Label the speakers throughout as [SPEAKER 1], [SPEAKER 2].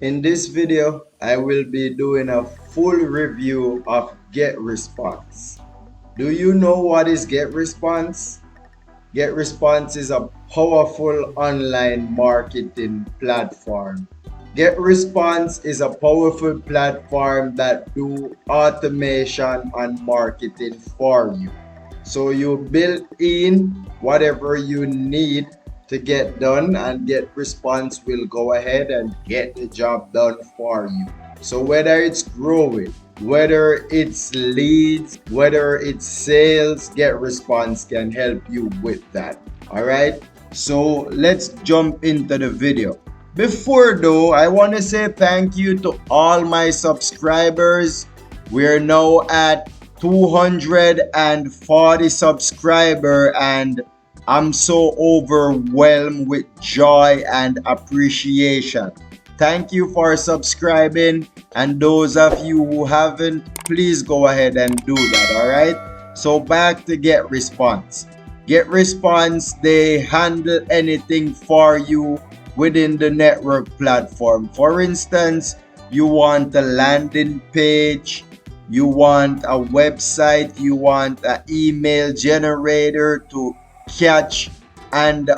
[SPEAKER 1] In this video, I will be doing a full review of Getresponse. Do you know what is Getresponse? Getresponse is a powerful online marketing platform. Getresponse is a powerful platform that do automation and marketing for you. So you build in whatever you need to get done, and Getresponse will go ahead and get the job done for you. So whether it's growing, whether it's leads, whether it's sales, Getresponse can help you with that. All right. So let's jump into the video. Before though, I want to say thank you to all my subscribers. We're now at 240 subscriber, and I'm so overwhelmed with joy and appreciation. Thank you for subscribing, and those of you who haven't, please go ahead and do that. All right, so back to Getresponse. Getresponse, they handle anything for you within the network platform. For instance, you want a landing page, you want a website, you want an email generator to catch and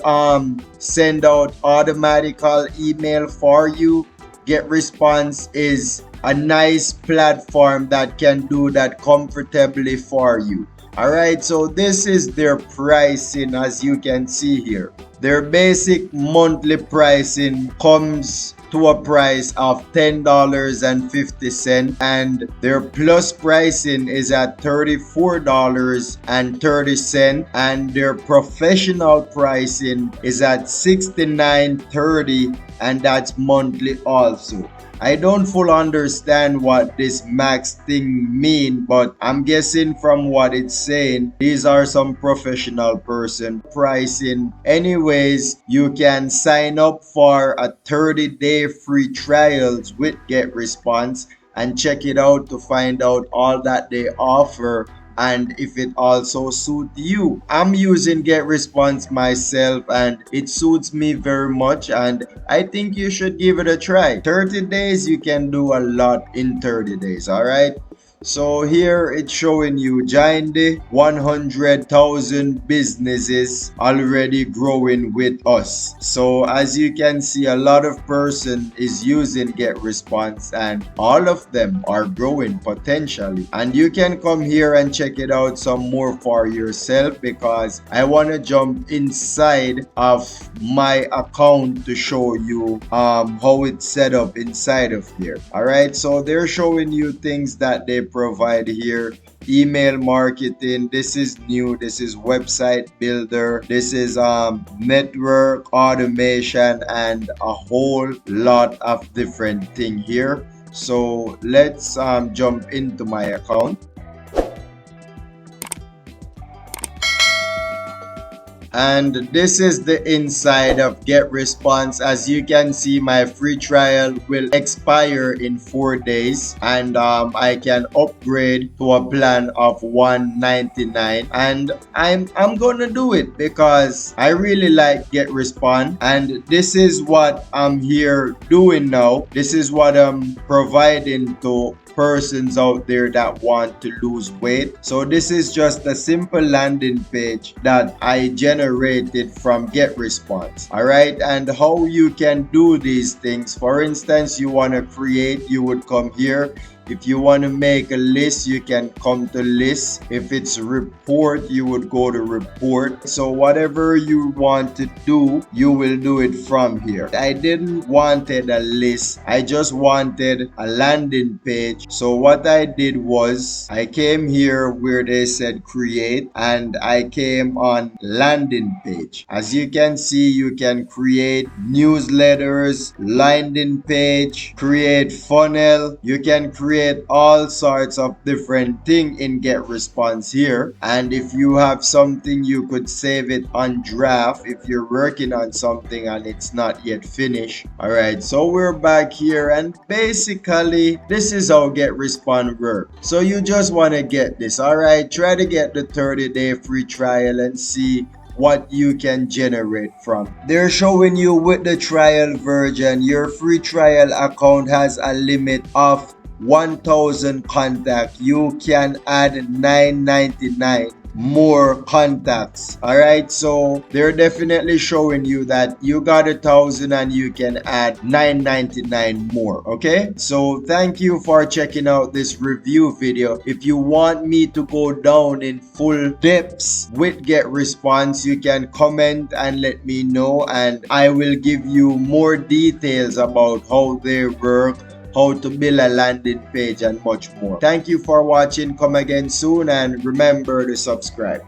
[SPEAKER 1] send out automatical email for you. Getresponse is a nice platform that can do that comfortably for you. All right, so this is their pricing. As you can see here, their basic monthly pricing comes to a price of $10.50, and their plus pricing is at $34.30, and their professional pricing is at $69.30, and that's monthly also. I don't fully understand what this max thing mean, but I'm guessing from what it's saying, these are some professional person pricing. Anyways, you can sign up for a 30-day free trials with Getresponse and check it out to find out all that they offer and if it also suits you. I'm using Getresponse myself and it suits me very much, and I think you should give it a try. 30 days, you can do a lot in 30 days. All right, so here it's showing you join the 100,000 businesses already growing with us. So as you can see, a lot of person is using Getresponse and all of them are growing potentially. And you can come here and check it out some more for yourself, because I want to jump inside of my account to show you how it's set up inside of there. All right, so they're showing you things that they provide here. Email marketing, this is new, this is website builder, this is network automation, and a whole lot of different thing here. So let's jump into my account. And this is the inside of Getresponse. As you can see, my free trial will expire in 4 days, and I can upgrade to a plan of $199, and I'm gonna do it because I really like Getresponse, and this is what I'm here doing now. This is what I'm providing to persons out there that want to lose weight. So this is just a simple landing page that I generated from Getresponse. All right, and how you can do these things. For instance, you want to create, you would come here. If you want to make a list, you can come to list. If it's report, you would go to report. So whatever you want to do, you will do it from here. I didn't wanted a list, I just wanted a landing page. So what I did was I came here where they said create, and I came on landing page. As you can see, you can create newsletters, landing page, create funnel. You can create all sorts of different things in Getresponse here. And if you have something, you could save it on draft if you're working on something and it's not yet finished. All right, so we're back here, and basically this is how Getresponse works. So you just want to get this. All right, try to get the 30-day free trial and see what you can generate from. They're showing you with the trial version, your free trial account has a limit of 1000 contacts. You can add 999 more contacts. All right, so they're definitely showing you that you got 1000 and you can add 999 more. Okay, so thank you for checking out this review video. If you want me to go down in full depths with Getresponse, you can comment and let me know, and I will give you more details about how they work, how to build a landing page, and much more. Thank you for watching. Come again soon, and remember to subscribe.